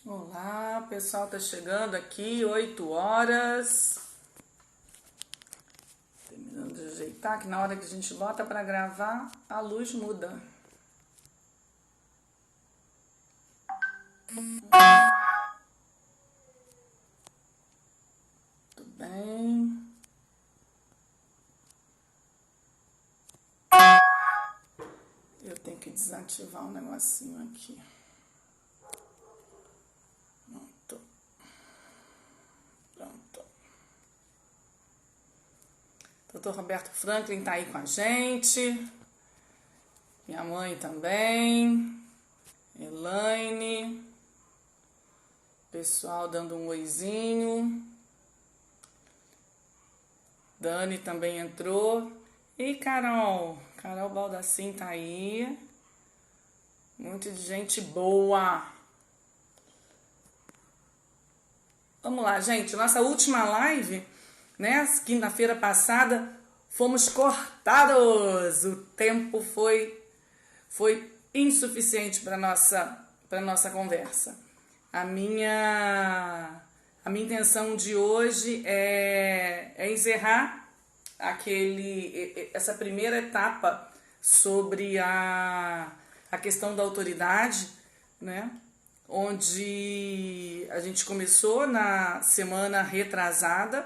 Olá, o pessoal tá chegando aqui, 8 horas. Terminando de ajeitar, que na hora que a gente bota pra gravar, a luz muda. Tudo bem? Eu tenho que desativar um negocinho aqui. Pronto. Pronto. Doutor Roberto Franklin tá aí com a gente. Minha mãe também. Elaine. Pessoal dando um oizinho. Dani também entrou. E Carol Baldassim tá aí. Muito de gente boa. Vamos lá, gente. Nossa última live, né? Quinta-feira passada, fomos cortados. O tempo foi insuficiente para nossa conversa. A minha intenção de hoje é encerrar essa primeira etapa sobre a questão da autoridade, né? Onde a gente começou na semana retrasada,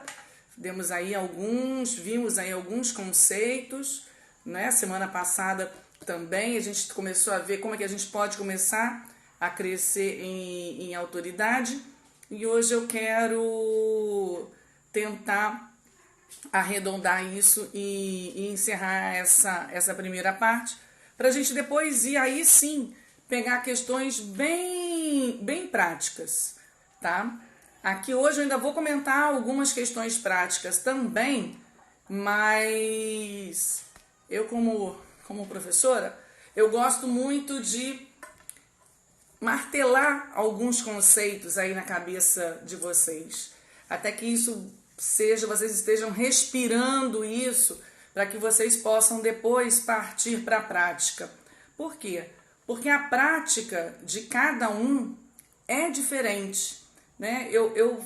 vimos aí alguns conceitos, né? Semana passada também a gente começou a ver como é que a gente pode começar a crescer em autoridade, e hoje eu quero tentar arredondar isso e encerrar essa primeira parte, para a gente depois ir aí sim pegar questões bem práticas, tá? Aqui hoje eu ainda vou comentar algumas questões práticas também, mas eu como professora, eu gosto muito de martelar alguns conceitos aí na cabeça de vocês, até que vocês estejam respirando isso, para que vocês possam depois partir para a prática. Por quê? Porque a prática de cada um é diferente, né? Eu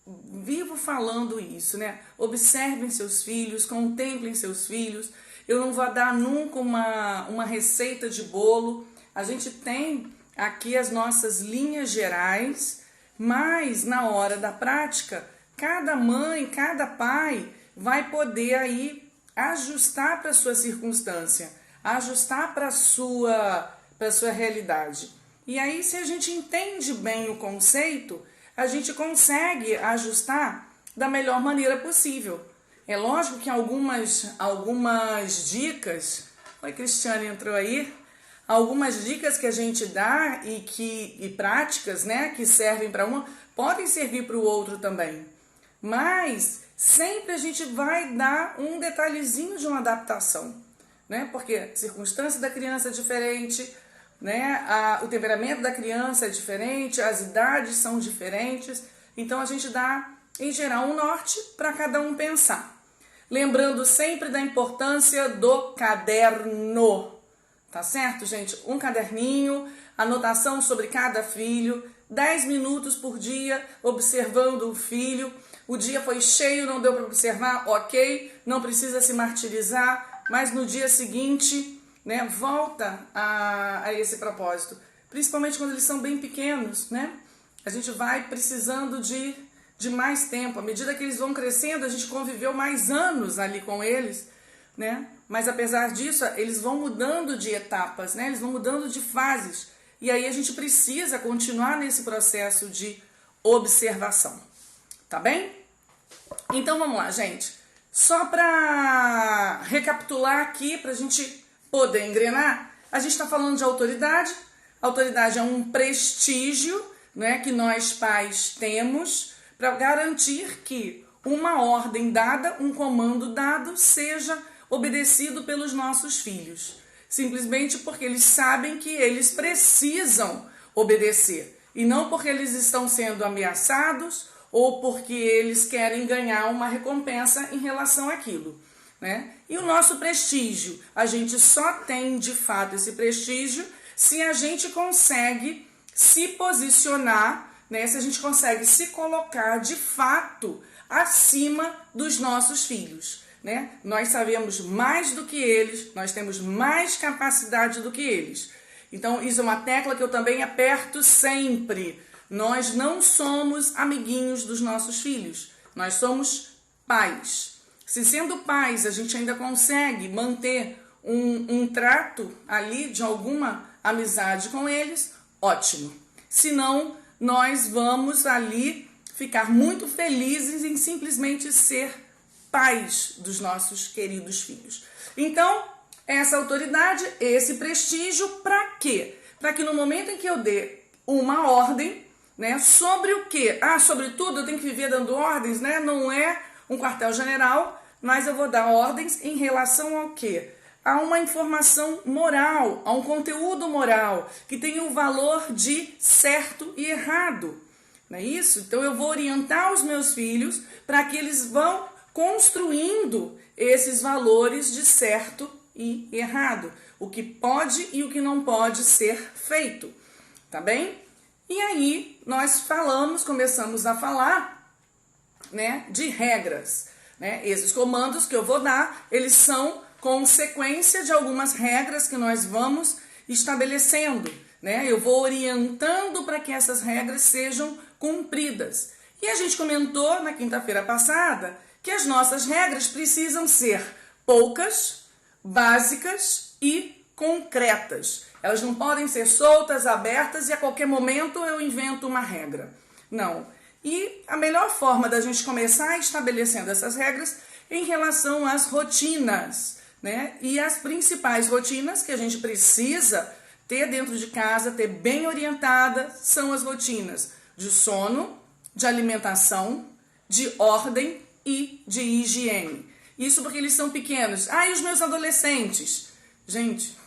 vivo falando isso, né? Observem seus filhos, contemplem seus filhos. Eu não vou dar nunca uma receita de bolo. A gente tem aqui as nossas linhas gerais, mas na hora da prática, cada mãe, cada pai vai poder aí ajustar para a sua circunstância, ajustar para a sua realidade. E aí, se a gente entende bem o conceito, a gente consegue ajustar da melhor maneira possível. É lógico que algumas dicas... Oi, Cristiane entrou aí. Algumas dicas que a gente dá e práticas, né, que servem para uma, podem servir para o outro também. Mas sempre a gente vai dar um detalhezinho de uma adaptação, né? Porque a circunstância da criança é diferente, né? O temperamento da criança é diferente, as idades são diferentes. Então a gente dá, em geral, um norte para cada um pensar. Lembrando sempre da importância do caderno. Tá certo, gente? Um caderninho, anotação sobre cada filho, 10 minutos por dia observando o filho. O dia foi cheio, não deu para observar, ok, não precisa se martirizar, mas no dia seguinte, né, volta a esse propósito. Principalmente quando eles são bem pequenos, né? A gente vai precisando de mais tempo. À medida que eles vão crescendo, a gente conviveu mais anos ali com eles, né? Mas apesar disso, eles vão mudando de etapas, né? Eles vão mudando de fases. E aí a gente precisa continuar nesse processo de observação. Tá bem? Então vamos lá, gente. Só para recapitular aqui, para a gente poder engrenar, a gente está falando de autoridade. Autoridade é um prestígio, né, que nós pais temos para garantir que uma ordem dada, um comando dado, seja obedecido pelos nossos filhos, simplesmente porque eles sabem que eles precisam obedecer, e não porque eles estão sendo ameaçados ou porque eles querem ganhar uma recompensa em relação àquilo, né? E o nosso prestígio, a gente só tem de fato esse prestígio se a gente consegue se posicionar né, se a gente consegue se colocar de fato acima dos nossos filhos, né? Nós sabemos mais do que eles, nós temos mais capacidade do que eles. Então, isso é uma tecla que eu também aperto sempre. Nós não somos amiguinhos dos nossos filhos, nós somos pais. Se sendo pais a gente ainda consegue manter um trato ali de alguma amizade com eles, ótimo. Senão, nós vamos ali ficar muito felizes em simplesmente ser pais dos nossos queridos filhos. Então, essa autoridade, esse prestígio, para quê? Para que no momento em que eu dê uma ordem, né, sobre o quê? Sobre tudo eu tenho que viver dando ordens, né? Não é um quartel-general, mas eu vou dar ordens em relação ao quê? A uma informação moral, a um conteúdo moral, que tem o valor de certo e errado. Não é isso? Então eu vou orientar os meus filhos para que eles vão construindo esses valores de certo e errado. O que pode e o que não pode ser feito. Tá bem? E aí nós começamos a falar, né, de regras. Né? Esses comandos que eu vou dar, eles são consequência de algumas regras que nós vamos estabelecendo, né? Eu vou orientando para que essas regras sejam cumpridas. E a gente comentou na quinta-feira passada que as nossas regras precisam ser poucas, básicas e concretas. Elas não podem ser soltas, abertas e a qualquer momento eu invento uma regra. Não. E a melhor forma da gente começar estabelecendo essas regras em relação às rotinas, né? E as principais rotinas que a gente precisa ter dentro de casa, ter bem orientada, são as rotinas de sono, de alimentação, de ordem e de higiene. Isso porque eles são pequenos. E os meus adolescentes? Gente,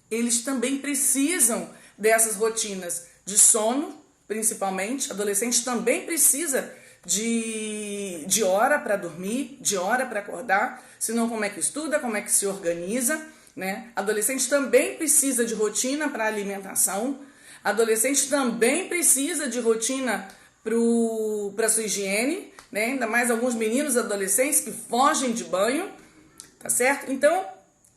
eles também precisam dessas rotinas de sono, principalmente. Adolescente também precisa de hora para dormir, de hora para acordar, senão como é que estuda, como é que se organiza, né? Adolescente também precisa de rotina para alimentação, adolescente também precisa de rotina para sua higiene, né? Ainda mais alguns meninos adolescentes que fogem de banho, tá certo? Então,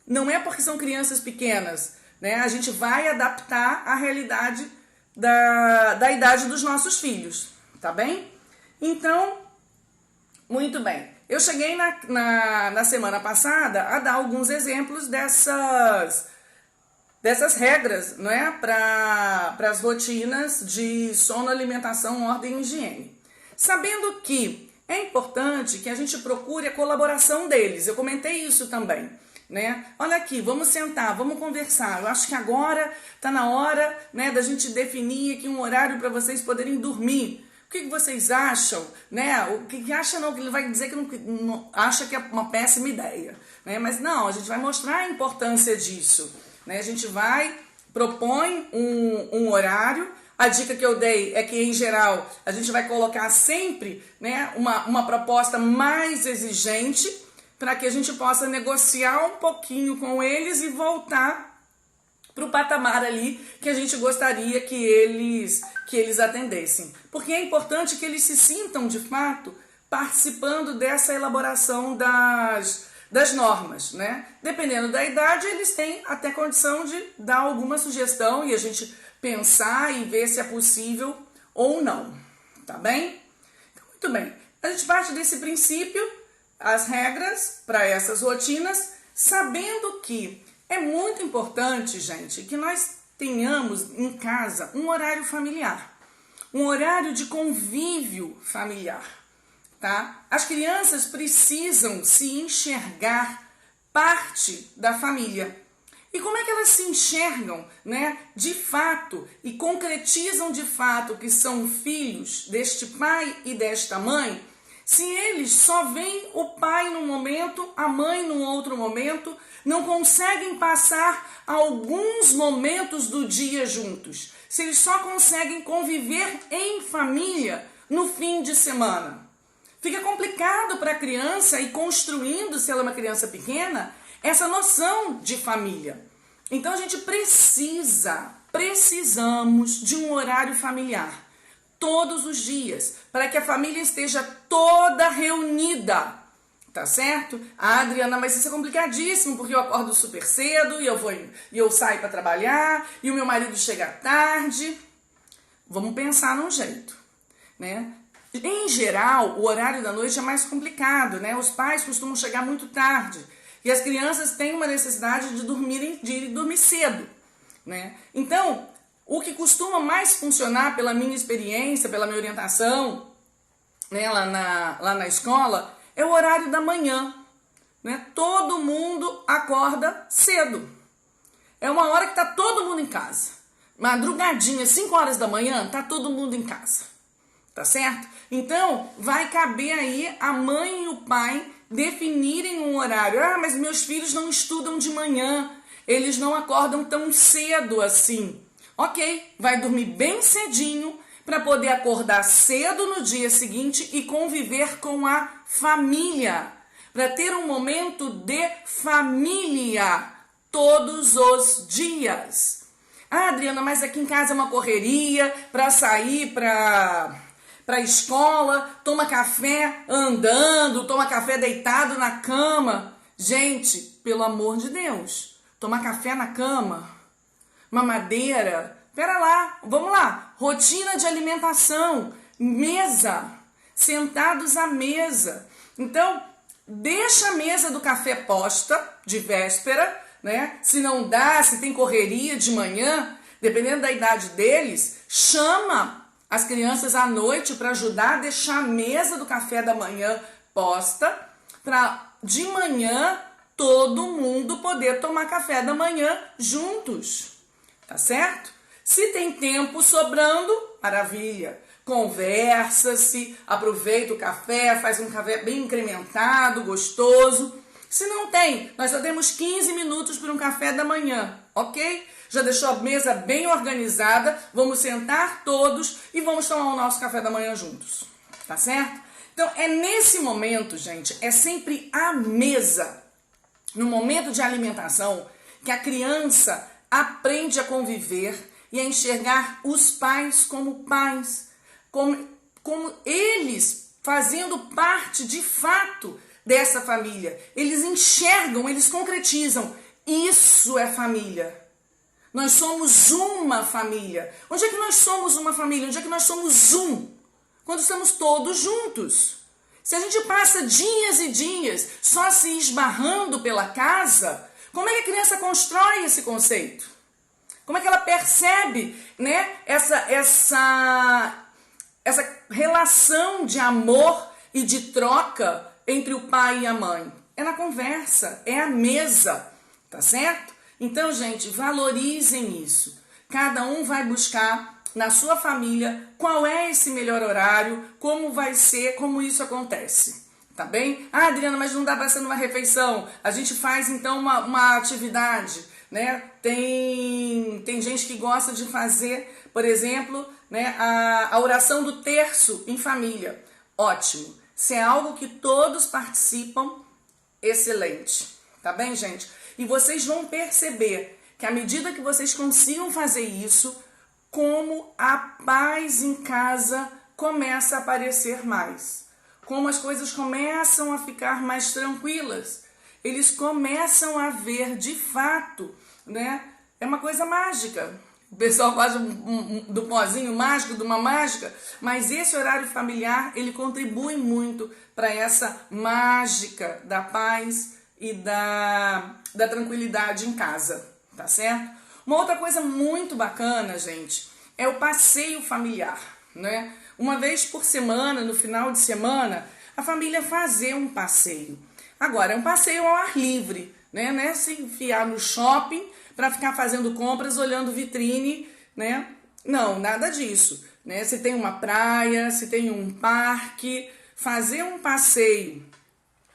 não é porque são crianças pequenas, né? A gente vai adaptar a realidade da idade dos nossos filhos, tá bem? Então, muito bem. Eu cheguei na semana passada a dar alguns exemplos dessas regras, não é? Para as rotinas de sono, alimentação, ordem e higiene. Sabendo que é importante que a gente procure a colaboração deles. Eu comentei isso também, né? Olha aqui, vamos sentar, vamos conversar. Eu acho que agora está na hora, né, da gente definir aqui um horário para vocês poderem dormir. O que vocês acham, né? O que acha não, que ele vai dizer que não acha que é uma péssima ideia, né? Mas não, a gente vai mostrar a importância disso, né? A gente propõe um horário. A dica que eu dei é que, em geral, a gente vai colocar sempre, né, uma proposta mais exigente para que a gente possa negociar um pouquinho com eles e voltar para o patamar ali que a gente gostaria que eles atendessem. Porque é importante que eles se sintam, de fato, participando dessa elaboração das normas, né? Dependendo da idade, eles têm até condição de dar alguma sugestão e a gente pensar e ver se é possível ou não, tá bem? Então, muito bem. A gente parte desse princípio, as regras para essas rotinas, sabendo que é muito importante, gente, que nós tenhamos em casa um horário familiar, um horário de convívio familiar, tá? As crianças precisam se enxergar parte da família. E como é que elas se enxergam, né, de fato e concretizam de fato que são filhos deste pai e desta mãe, se eles só veem o pai num momento, a mãe num outro momento, não conseguem passar alguns momentos do dia juntos, se eles só conseguem conviver em família no fim de semana? Fica complicado para a criança ir construindo, se ela é uma criança pequena, essa noção de família. Então a gente precisamos de um horário familiar. todos os dias, para que a família esteja toda reunida, tá certo? Ah, Adriana, mas isso é complicadíssimo, porque eu acordo super cedo e eu saio para trabalhar e o meu marido chega tarde. Vamos pensar num jeito, né? Em geral, o horário da noite é mais complicado, né? Os pais costumam chegar muito tarde e as crianças têm uma necessidade de dormir cedo, né? Então, o que costuma mais funcionar pela minha experiência, pela minha orientação, né, lá na escola, é o horário da manhã, né? Todo mundo acorda cedo. É uma hora que tá todo mundo em casa. Madrugadinha, 5 horas da manhã, tá todo mundo em casa. Tá certo? Então, vai caber aí a mãe e o pai definirem um horário. Ah, mas meus filhos não estudam de manhã. Eles não acordam tão cedo assim. Ok, vai dormir bem cedinho para poder acordar cedo no dia seguinte e conviver com a família. Para ter um momento de família todos os dias. Ah, Adriana, mas aqui em casa é uma correria para sair para a escola, toma café andando, toma café deitado na cama. Gente, pelo amor de Deus, tomar café na cama, mamadeira, pera lá, vamos lá, rotina de alimentação, mesa, sentados à mesa. Então, deixa a mesa do café posta de véspera, né? Se não dá, se tem correria de manhã, dependendo da idade deles, chama as crianças à noite para ajudar a deixar a mesa do café da manhã posta, para de manhã todo mundo poder tomar café da manhã juntos, tá certo? Se tem tempo sobrando, maravilha, conversa-se, aproveita o café, faz um café bem incrementado, gostoso. Se não tem, nós só temos 15 minutos para um café da manhã, ok? Já deixou a mesa bem organizada, vamos sentar todos e vamos tomar o nosso café da manhã juntos, tá certo? Então, é nesse momento, gente, é sempre a mesa, no momento de alimentação, que a criança aprende a conviver e a enxergar os pais, como eles fazendo parte de fato dessa família. Eles enxergam, eles concretizam. Isso é família. Nós somos uma família. Onde é que nós somos uma família? Onde é que nós somos um? Quando estamos todos juntos. Se a gente passa dias e dias só se esbarrando pela casa, como é que a criança constrói esse conceito? Como é que ela percebe, né, essa relação de amor e de troca entre o pai e a mãe? É na conversa, é a mesa, tá certo? Então, gente, valorizem isso. Cada um vai buscar na sua família qual é esse melhor horário, como vai ser, como isso acontece. Tá bem? Ah, Adriana, mas não dá para ser numa refeição. A gente faz então uma atividade, né? Tem gente que gosta de fazer, por exemplo, né, a oração do terço em família. Ótimo. Se é algo que todos participam, excelente. Tá bem, gente? E vocês vão perceber que à medida que vocês consigam fazer isso, como a paz em casa começa a aparecer mais. Como as coisas começam a ficar mais tranquilas. Eles começam a ver de fato, né? É uma coisa mágica. O pessoal faz do pozinho mágico, de uma mágica, mas esse horário familiar, ele contribui muito para essa mágica da paz e da tranquilidade em casa, tá certo? Uma outra coisa muito bacana, gente, é o passeio familiar, né? Uma vez por semana, no final de semana, a família fazer um passeio. Agora, é um passeio ao ar livre, né? Não é se enfiar no shopping para ficar fazendo compras, olhando vitrine, né? Não, nada disso, né? Se tem uma praia, se tem um parque, fazer um passeio.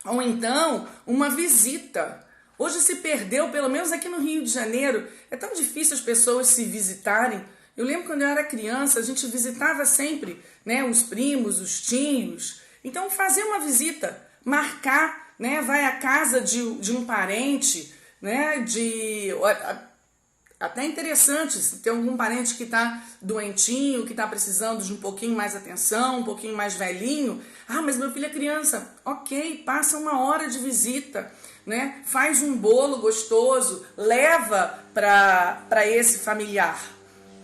Ou então, uma visita. Hoje se perdeu, pelo menos aqui no Rio de Janeiro, é tão difícil as pessoas se visitarem. Eu lembro quando eu era criança, a gente visitava sempre, né, os primos, os tios. Então, fazer uma visita, marcar, né, vai à casa de um parente, né, até interessante, se tem algum parente que está doentinho, que está precisando de um pouquinho mais atenção, um pouquinho mais velhinho. Ah, mas meu filho é criança. Ok, passa uma hora de visita, né? Faz um bolo gostoso, leva para esse familiar,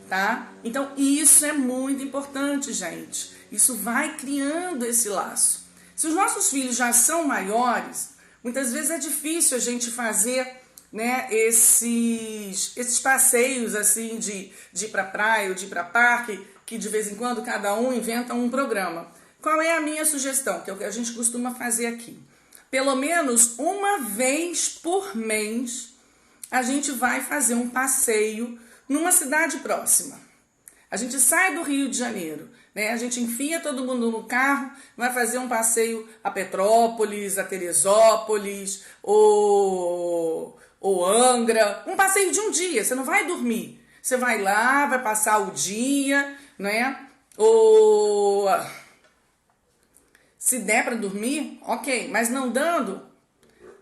tá? Então, isso é muito importante, gente. Isso vai criando esse laço. Se os nossos filhos já são maiores, muitas vezes é difícil a gente fazer, né, esses passeios assim de ir para praia ou de ir para parque, que de vez em quando cada um inventa um programa. Qual é a minha sugestão, que é o que a gente costuma fazer aqui? Pelo menos uma vez por mês a gente vai fazer um passeio numa cidade próxima. A gente sai do Rio de Janeiro, né? A gente enfia todo mundo no carro, vai fazer um passeio a Petrópolis, a Teresópolis, ou Angra, um passeio de um dia, você não vai dormir. Você vai lá, vai passar o dia, né? Ou se der para dormir, ok, mas não dando,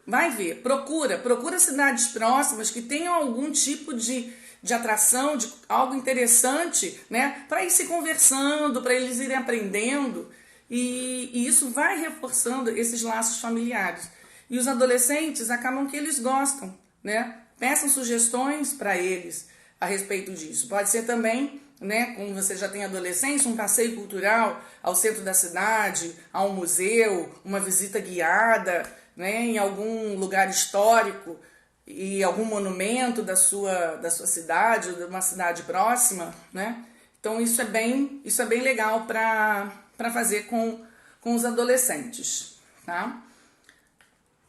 vai ver, procura cidades próximas que tenham algum tipo de atração, de algo interessante, né? Para ir se conversando, para eles irem aprendendo, e isso vai reforçando esses laços familiares. E os adolescentes acabam que eles gostam, né? Peçam sugestões para eles a respeito disso. Pode ser também, né, como você já tem adolescência, um passeio cultural ao centro da cidade, a um museu, uma visita guiada, né, em algum lugar histórico e algum monumento da sua cidade ou de uma cidade próxima, né? Então isso é bem legal para fazer com os adolescentes, tá?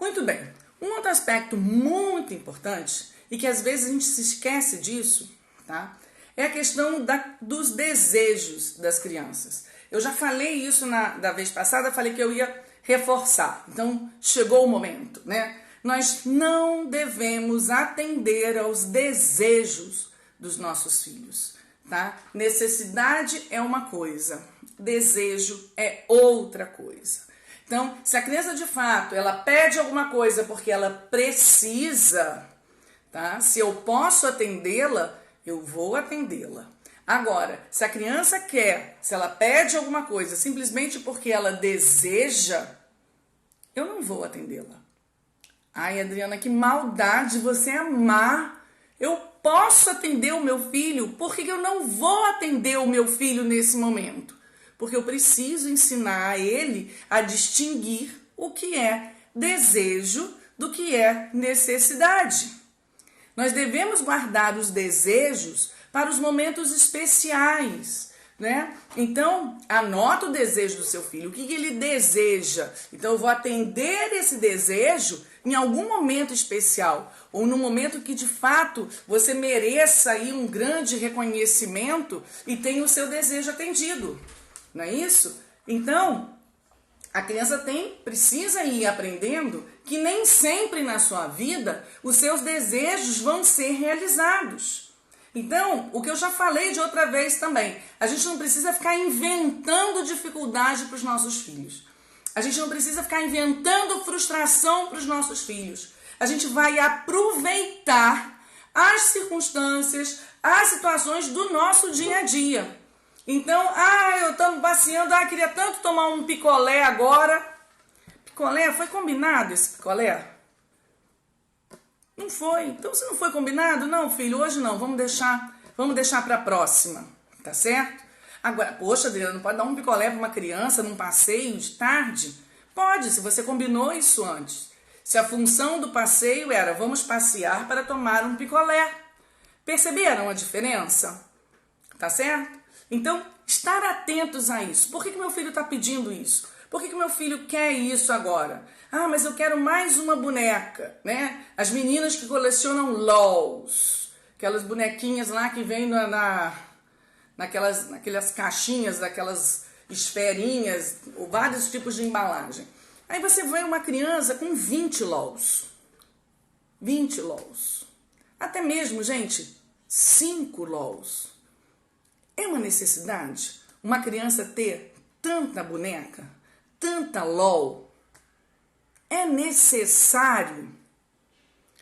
Muito bem. Um outro aspecto muito importante e que às vezes a gente se esquece disso, tá? É a questão dos desejos das crianças. Eu já falei isso da vez passada, falei que eu ia reforçar. Então, chegou o momento, né? Nós não devemos atender aos desejos dos nossos filhos, tá? Necessidade é uma coisa, desejo é outra coisa. Então, se a criança de fato, ela pede alguma coisa porque ela precisa, tá? Se eu posso atendê-la, eu vou atendê-la. Agora, se a criança quer, se ela pede alguma coisa simplesmente porque ela deseja, eu não vou atendê-la. Ai, Adriana, que maldade você amar. Eu posso atender o meu filho, por que eu não vou atender o meu filho nesse momento? Porque eu preciso ensinar a ele a distinguir o que é desejo do que é necessidade. Nós devemos guardar os desejos para os momentos especiais, né? Então, anota o desejo do seu filho, o que ele deseja. Então, eu vou atender esse desejo em algum momento especial, ou no momento que de fato você mereça aí um grande reconhecimento e tenha o seu desejo atendido. Não é isso? Então, a criança precisa ir aprendendo que nem sempre na sua vida os seus desejos vão ser realizados. Então, o que eu já falei de outra vez também, a gente não precisa ficar inventando dificuldade para os nossos filhos. A gente não precisa ficar inventando frustração para os nossos filhos. A gente vai aproveitar as circunstâncias, as situações do nosso dia a dia. Então, eu estou passeando, queria tanto tomar um picolé agora. Picolé, foi combinado esse picolé? Não foi. Então, se não foi combinado, não, filho, hoje não, vamos deixar para a próxima, tá certo? Agora, poxa, Adriana, não pode dar um picolé para uma criança num passeio de tarde? Pode, se você combinou isso antes. Se a função do passeio era, vamos passear para tomar um picolé. Perceberam a diferença? Tá certo? Então, estar atentos a isso. Por que meu filho está pedindo isso? Por que meu filho quer isso agora? Mas eu quero mais uma boneca, né? As meninas que colecionam LOLs, aquelas bonequinhas lá que vêm naquelas caixinhas, daquelas esferinhas, ou vários tipos de embalagem. Aí você vê uma criança com 20 LOLs. 20 LOLs. Até mesmo, gente, 5 LOLs. É uma necessidade uma criança ter tanta boneca, tanta LOL? É necessário?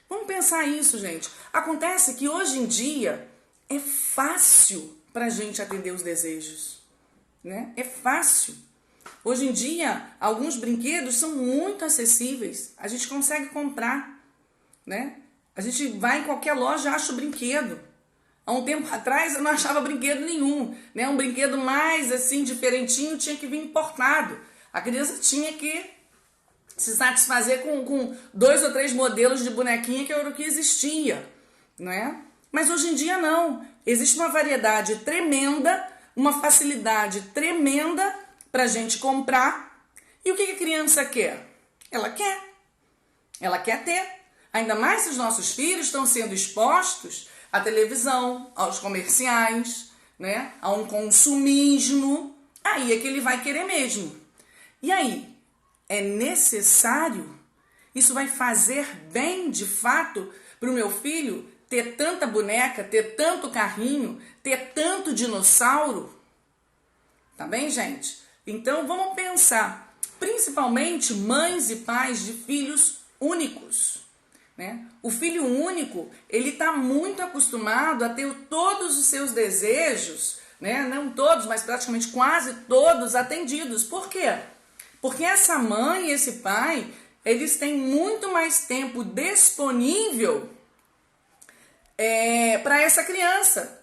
Vamos pensar isso, gente. Acontece que hoje em dia é fácil para a gente atender os desejos, né? É fácil. Hoje em dia, alguns brinquedos são muito acessíveis. A gente consegue comprar, né? A gente vai em qualquer loja e acha o brinquedo. Há um tempo atrás eu não achava brinquedo nenhum, né? Um brinquedo mais assim diferentinho tinha que vir importado. A criança tinha que se satisfazer com 2 ou 3 modelos de bonequinha que era o que existia, não é? Mas hoje em dia não. Existe uma variedade tremenda, uma facilidade tremenda para a gente comprar. E o que a criança quer? Ela quer. Ela quer ter. Ainda mais se os nossos filhos estão sendo expostos à televisão, aos comerciais, né? A um consumismo. Aí é que ele vai querer mesmo. E aí? É necessário? Isso vai fazer bem, de fato, para o meu filho ter tanta boneca, ter tanto carrinho, ter tanto dinossauro? Tá bem, gente? Então, vamos pensar, principalmente mães e pais de filhos únicos, né? O filho único, ele está muito acostumado a ter todos os seus desejos, né? Não todos, mas praticamente quase todos atendidos. Por quê? Porque essa mãe e esse pai, eles têm muito mais tempo disponível para essa criança.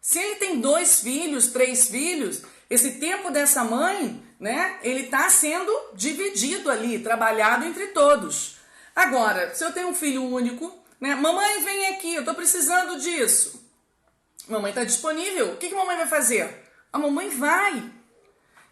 Se ele tem 2 filhos, 3 filhos, esse tempo dessa mãe, né, ele está sendo dividido ali, trabalhado entre todos. Agora, se eu tenho um filho único, né, mamãe, vem aqui, eu estou precisando disso. Mamãe está disponível, o que a mamãe vai fazer? A mamãe vai.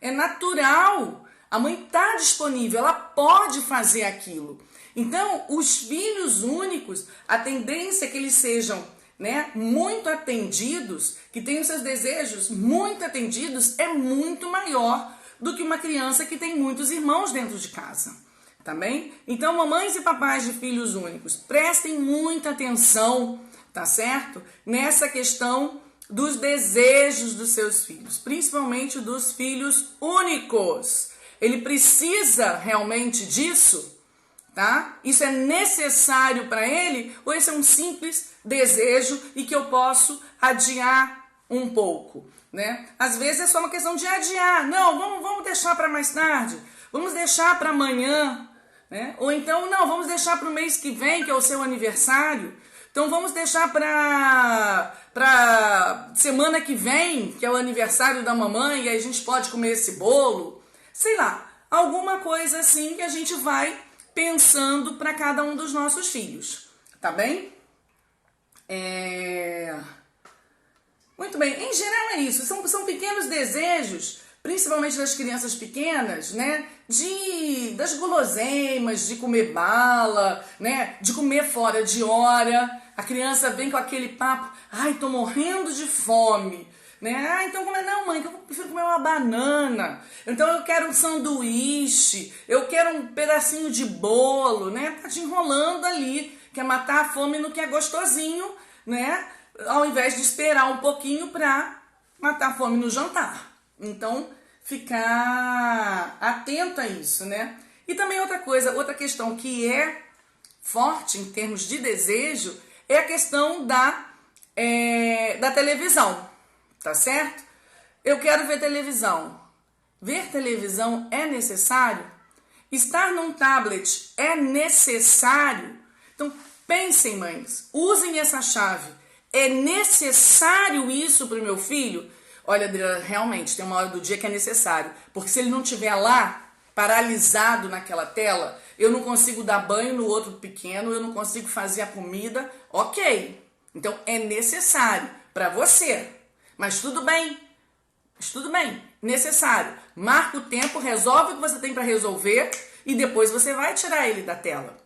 É natural. A mãe está disponível, ela pode fazer aquilo. Então, os filhos únicos, a tendência é que eles sejam, né, muito atendidos, que tenham seus desejos muito atendidos, é muito maior do que uma criança que tem muitos irmãos dentro de casa. Tá bem? Então, mamães e papais de filhos únicos, prestem muita atenção, tá certo? Nessa questão dos desejos dos seus filhos, principalmente dos filhos únicos. Ele precisa realmente disso, tá? Isso é necessário para ele ou esse é um simples desejo e que eu posso adiar um pouco, né? Às vezes é só uma questão de adiar. Não, vamos deixar para mais tarde. Vamos deixar para amanhã, né? Ou então, não, vamos deixar para o mês que vem, que é o seu aniversário. Então vamos deixar para semana que vem, que é o aniversário da mamãe, e aí a gente pode comer esse bolo. Sei lá, alguma coisa assim que a gente vai pensando para cada um dos nossos filhos, tá bem? Muito bem, em geral é isso, são pequenos desejos, principalmente das crianças pequenas, né? Das guloseimas, de comer bala, né? De comer fora de hora. A criança vem com aquele papo, ai, tô morrendo de fome. Né? Ah, então não, mãe, eu prefiro comer uma banana. Então eu quero um sanduíche, eu quero um pedacinho de bolo, né? Tá te enrolando ali, quer matar a fome no que é gostosinho, né? Ao invés de esperar um pouquinho para matar a fome no jantar. Então, ficar atento a isso, né? E também outra questão que é forte em termos de desejo é a questão da televisão. Tá certo? Eu quero ver televisão. Ver televisão é necessário? Estar num tablet é necessário? Então, pensem, mães, usem essa chave. É necessário isso para o meu filho? Olha, Adriana, realmente, tem uma hora do dia que é necessário. Porque se ele não estiver lá, paralisado naquela tela, eu não consigo dar banho no outro pequeno, eu não consigo fazer a comida. Ok. Então, é necessário para você. Mas tudo bem, necessário. Marca o tempo, resolve o que você tem para resolver e depois você vai tirar ele da tela.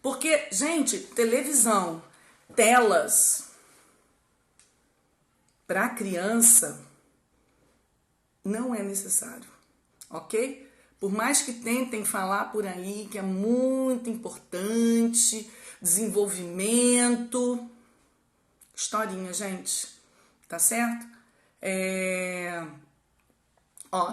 Porque, gente, televisão, telas, para criança, não é necessário, ok? Por mais que tentem falar por aí que é muito importante, desenvolvimento, historinha, gente, tá certo?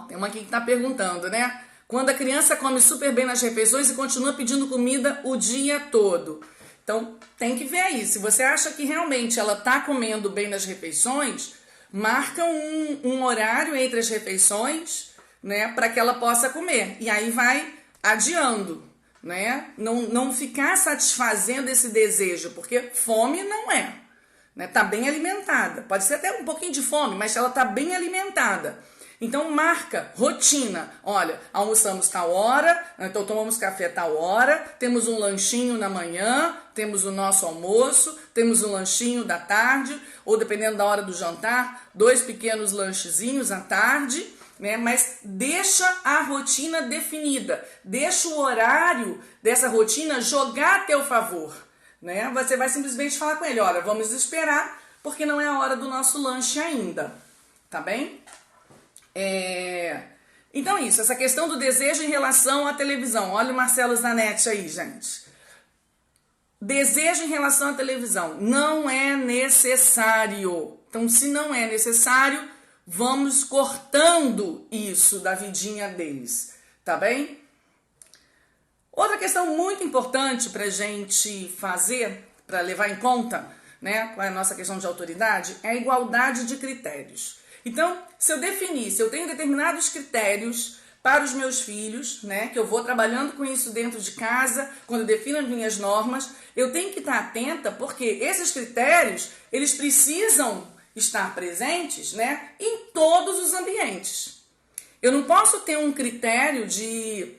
Tem uma aqui que tá perguntando, né? Quando a criança come super bem nas refeições e continua pedindo comida o dia todo, Então, tem que ver aí. Se você acha que realmente ela está comendo bem nas refeições, marca um horário entre as refeições, né, para que ela possa comer. E aí vai adiando, né? Não ficar satisfazendo esse desejo, porque fome não é, né? Tá bem alimentada. Pode ser até um pouquinho de fome, mas ela tá bem alimentada. Então marca, rotina. Olha, almoçamos tal hora, então tomamos café tal hora, temos um lanchinho na manhã, temos o nosso almoço, temos um lanchinho da tarde, ou dependendo da hora do jantar, 2 pequenos lanchezinhos à tarde, né? Mas deixa a rotina definida, deixa o horário dessa rotina jogar a teu favor, né? Você vai simplesmente falar com ele, olha, vamos esperar, porque não é a hora do nosso lanche ainda, tá bem? Então isso, essa questão do desejo em relação à televisão. Olha o Marcelo Zanetti aí, gente. Desejo em relação à televisão não é necessário. Então, se não é necessário, vamos cortando isso da vidinha deles, tá bem? Outra questão muito importante pra gente fazer, para levar em conta, né, com a nossa questão de autoridade, é a igualdade de critérios. Então, se eu tenho determinados critérios para os meus filhos, né, que eu vou trabalhando com isso dentro de casa, quando eu defino as minhas normas, eu tenho que estar atenta, porque esses critérios, eles precisam estar presentes, né, em todos os ambientes. Eu não posso ter um critério de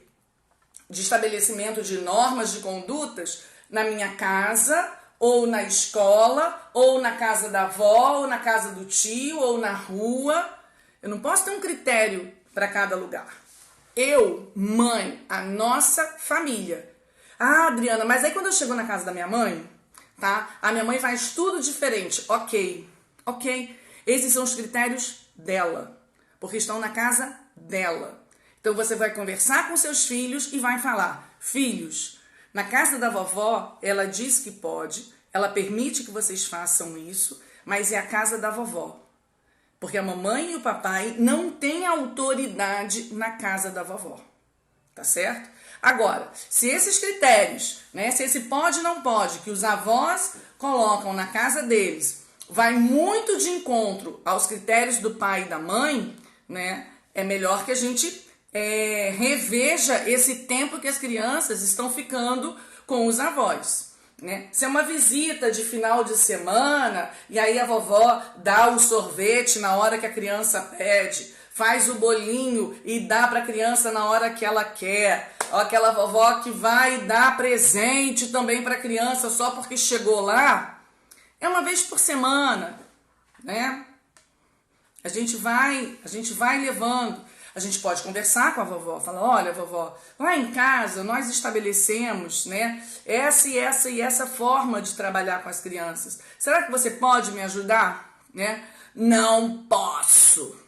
estabelecimento de normas de condutas na minha casa, ou na escola, ou na casa da avó, ou na casa do tio, ou na rua. Eu não posso ter um critério para cada lugar. Eu, mãe, a nossa família. Ah, Adriana, mas aí quando eu chego na casa da minha mãe, tá? A minha mãe faz tudo diferente. Ok. Esses são os critérios dela, porque estão na casa dela. Então você vai conversar com seus filhos e vai falar, filhos, na casa da vovó, ela diz que pode, ela permite que vocês façam isso, mas é a casa da vovó. Porque a mamãe e o papai não têm autoridade na casa da vovó. Tá certo? Agora, se esses critérios, né, se esse pode e não pode, que os avós colocam na casa deles, vai muito de encontro aos critérios do pai e da mãe, né, é melhor que a gente reveja esse tempo que as crianças estão ficando com os avós, né? Se é uma visita de final de semana e aí a vovó dá o sorvete na hora que a criança pede, faz o bolinho e dá para a criança na hora que ela quer, ou aquela vovó que vai dar presente também para a criança só porque chegou lá, é uma vez por semana, né? A gente vai levando. A gente pode conversar com a vovó, falar, olha, vovó, lá em casa nós estabelecemos, né, essa forma de trabalhar com as crianças. Será que você pode me ajudar? Né? Não posso.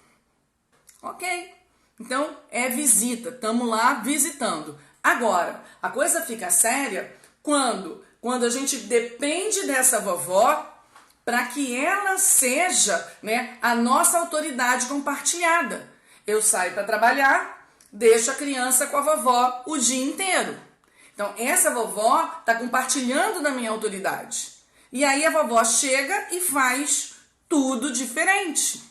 Ok. Então, é visita. Estamos lá visitando. Agora, a coisa fica séria quando a gente depende dessa vovó para que ela seja, né, a nossa autoridade compartilhada. Eu saio para trabalhar, deixo a criança com a vovó o dia inteiro. Então, essa vovó está compartilhando da minha autoridade. E aí a vovó chega e faz tudo diferente.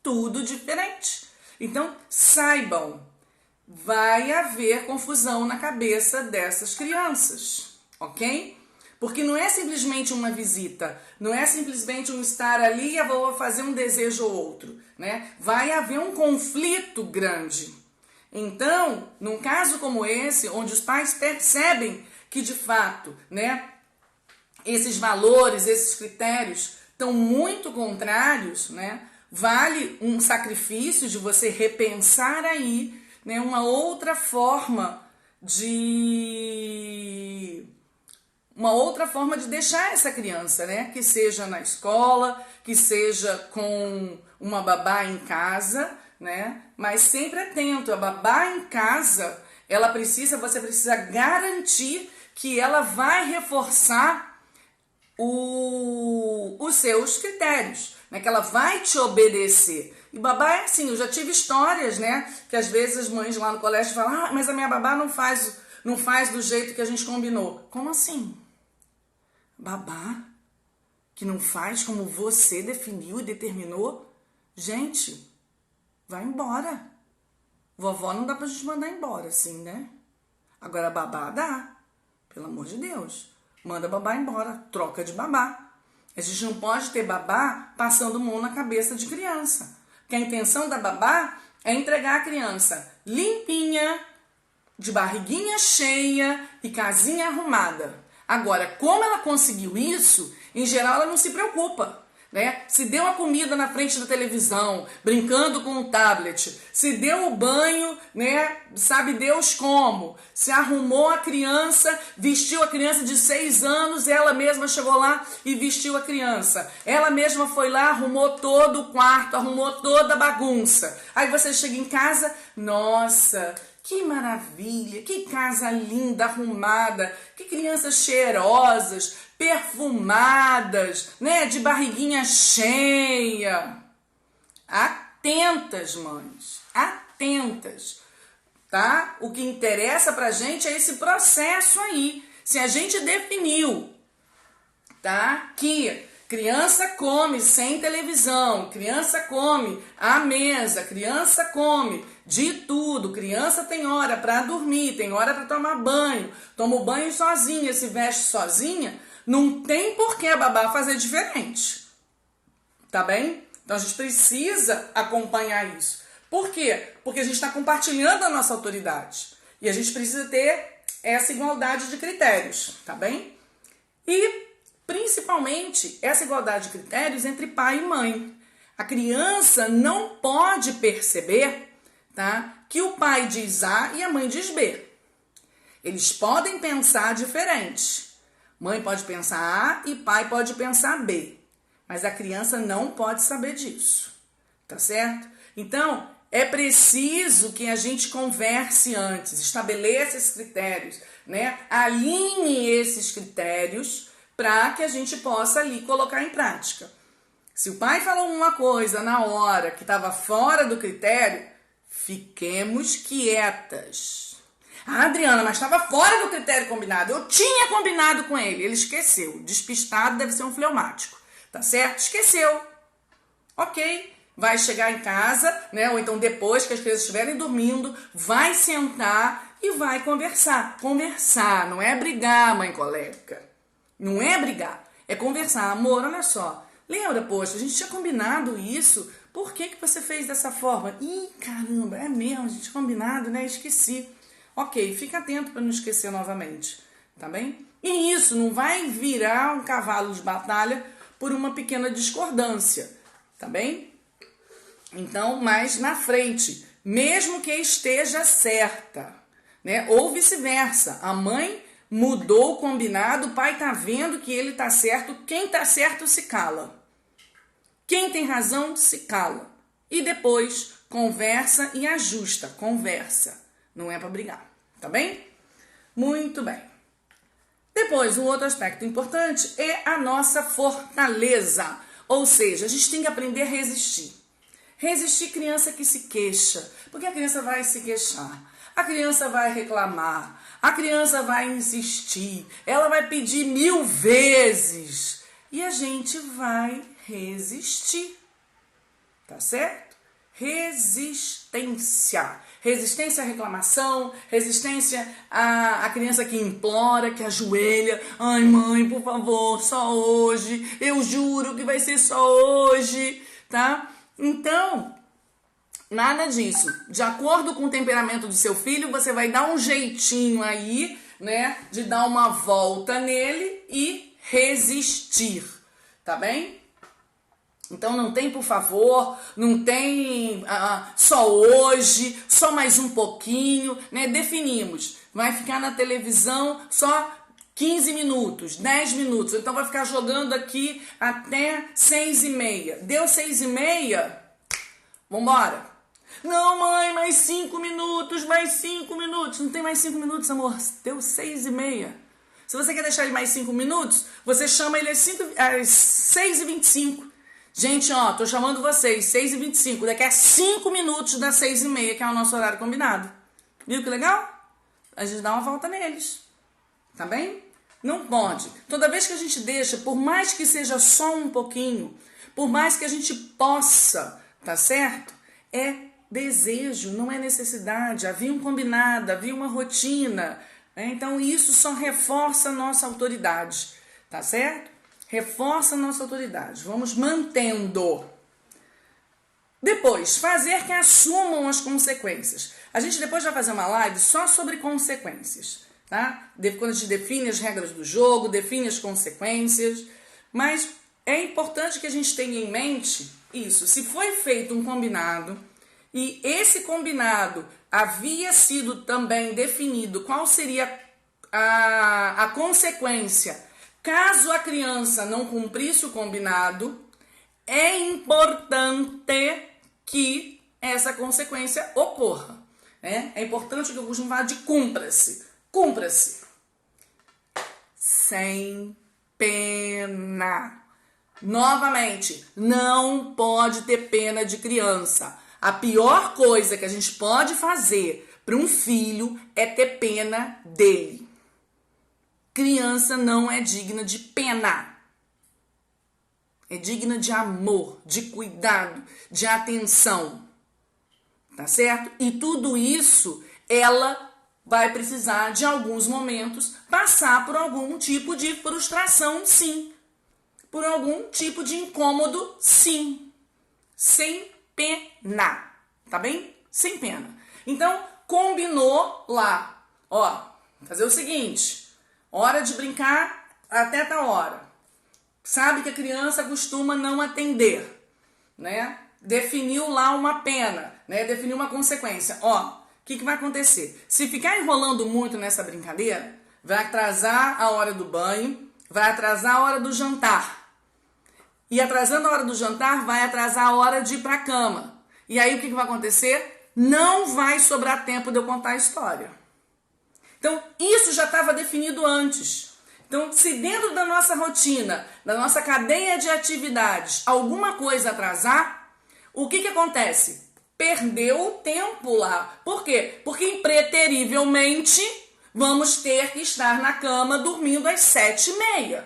Tudo diferente. Então, saibam, vai haver confusão na cabeça dessas crianças, ok? Porque não é simplesmente uma visita, não é simplesmente um estar ali e a vovó fazer um desejo ou outro, né? Vai haver um conflito grande. Então, num caso como esse, onde os pais percebem que de fato, né, esses valores, esses critérios estão muito contrários, né? Vale um sacrifício de você repensar aí, né, uma outra forma de deixar essa criança, né? Que seja na escola, que seja com uma babá em casa, né? Mas sempre atento, a babá em casa, você precisa garantir que ela vai reforçar os seus critérios, né? Que ela vai te obedecer. E babá é assim, eu já tive histórias, né? Que às vezes as mães lá no colégio falam, mas a minha babá não faz do jeito que a gente combinou. Como assim? Babá que não faz como você definiu e determinou, gente, vai embora. Vovó não dá pra gente mandar embora assim, né? Agora babá dá. Pelo amor de Deus. Manda babá embora. Troca de babá. A gente não pode ter babá passando mão na cabeça de criança. Porque a intenção da babá é entregar a criança limpinha, de barriguinha cheia e casinha arrumada. Agora, como ela conseguiu isso, em geral ela não se preocupa, né? Se deu a comida na frente da televisão, brincando com o tablet, se deu o banho, né? Sabe Deus como, se arrumou a criança, vestiu a criança de 6 anos, ela mesma chegou lá e vestiu a criança. Ela mesma foi lá, arrumou todo o quarto, arrumou toda a bagunça. Aí você chega em casa, nossa, que maravilha, que casa linda, arrumada, que crianças cheirosas, perfumadas, né, de barriguinha cheia. Atentas, mães, atentas, tá? O que interessa pra gente é esse processo aí. Se a gente definiu, tá, que criança come sem televisão, criança come à mesa, criança come de tudo, criança tem hora para dormir, tem hora para tomar banho, toma o banho sozinha, se veste sozinha, não tem por que a babá fazer diferente, tá bem? Então a gente precisa acompanhar isso. Por quê? Porque a gente está compartilhando a nossa autoridade e a gente precisa ter essa igualdade de critérios, tá bem? E principalmente essa igualdade de critérios entre pai e mãe. A criança não pode perceber, tá, que o pai diz A e a mãe diz B. Eles podem pensar diferente. Mãe pode pensar A e pai pode pensar B. Mas a criança não pode saber disso. Tá certo? Então, é preciso que a gente converse antes, estabeleça esses critérios, né? Alinhe esses critérios para que a gente possa ali colocar em prática. Se o pai falou uma coisa na hora que estava fora do critério, fiquemos quietas. Ah, Adriana, mas estava fora do critério combinado. Eu tinha combinado com ele. Ele esqueceu. Despistado deve ser um fleumático. Tá certo? Esqueceu. Ok. Vai chegar em casa, né? Ou então depois que as crianças estiverem dormindo, vai sentar e vai conversar. Conversar, não é brigar, mãe colega. Não é brigar, é conversar. Amor, olha só, lembra, poxa, a gente tinha combinado isso, por que você fez dessa forma? Ih, caramba, é mesmo, a gente tinha combinado, né? Esqueci. Ok, fica atento para não esquecer novamente, tá bem? E isso não vai virar um cavalo de batalha por uma pequena discordância, tá bem? Então, mais na frente, mesmo que esteja certa, né? Ou vice-versa, a mãe mudou o combinado, o pai tá vendo que ele tá certo, quem tá certo se cala. Quem tem razão se cala. E depois conversa e ajusta, conversa. Não é para brigar, tá bem? Muito bem. Depois, um outro aspecto importante é a nossa fortaleza. Ou seja, a gente tem que aprender a resistir. Resistir criança que se queixa, porque a criança vai se queixar. A criança vai reclamar, a criança vai insistir, ela vai pedir 1000 vezes e a gente vai resistir, tá certo? Resistência. Resistência à reclamação, resistência à criança que implora, que ajoelha. Ai, mãe, por favor, só hoje, eu juro que vai ser só hoje, tá? Então, nada disso. De acordo com o temperamento do seu filho, você vai dar um jeitinho aí, né? De dar uma volta nele e resistir, tá bem? Então não tem por favor, não tem só hoje, só mais um pouquinho, né? Definimos. Vai ficar na televisão só 15 minutos, 10 minutos. Então vai ficar jogando aqui até 6h30. Deu 6h30? Vambora. Não, mãe, mais 5 minutos, mais 5 minutos. Não tem mais 5 minutos, amor. Deu 6h30. Se você quer deixar ele mais 5 minutos, você chama ele às 6h25. Gente, ó, tô chamando vocês, 6h25. Daqui a 5 minutos das 6h30, que é o nosso horário combinado. Viu que legal? A gente dá uma volta neles. Tá bem? Não pode. Toda vez que a gente deixa, por mais que seja só um pouquinho, por mais que a gente possa, tá certo? É desejo, não é necessidade. Havia um combinado, havia uma rotina. Então isso só reforça a nossa autoridade, tá certo? Reforça a nossa autoridade. Vamos mantendo. Depois, fazer que assumam as consequências. A gente depois vai fazer uma live só sobre consequências, tá? Quando a gente define as regras do jogo, define as consequências. Mas é importante que a gente tenha em mente isso. Se foi feito um combinado e esse combinado havia sido também definido qual seria a consequência caso a criança não cumprisse o combinado, é importante que essa consequência ocorra. Né? É importante que eu costumo falar de cumpra-se. Cumpra-se. Sem pena. Novamente, não pode ter pena de criança. A pior coisa que a gente pode fazer para um filho é ter pena dele. Criança não é digna de pena. É digna de amor, de cuidado, de atenção. Tá certo? E tudo isso, ela vai precisar, de alguns momentos, passar por algum tipo de frustração, sim. Por algum tipo de incômodo, sim. Sem pena. Tá bem? Sem pena. Então, combinou lá. Ó, fazer o seguinte. Hora de brincar até tal hora. Sabe que a criança costuma não atender, né? Definiu lá uma pena, né? Definiu uma consequência. Ó, o que vai acontecer? Se ficar enrolando muito nessa brincadeira, vai atrasar a hora do banho, vai atrasar a hora do jantar. E atrasando a hora do jantar, vai atrasar a hora de ir para a cama. E aí o que vai acontecer? Não vai sobrar tempo de eu contar a história. Então, isso já estava definido antes. Então, se dentro da nossa rotina, da nossa cadeia de atividades, alguma coisa atrasar, o que acontece? Perdeu o tempo lá. Por quê? Porque impreterivelmente vamos ter que estar na cama dormindo às 7h30.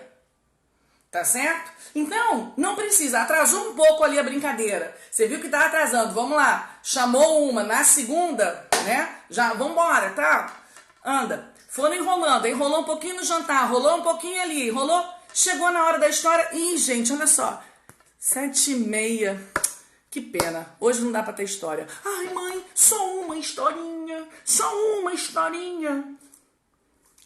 Tá certo? Então, não precisa. Atrasou um pouco ali a brincadeira. Você viu que está atrasando. Vamos lá. Chamou uma. Na segunda, né? Já, vambora, tá? Anda. Foram enrolando. Enrolou um pouquinho no jantar. Rolou um pouquinho ali. Enrolou. Chegou na hora da história. Ih, gente, olha só. 7h30. Que pena. Hoje não dá pra ter história. Ai, mãe, só uma historinha. Só uma historinha.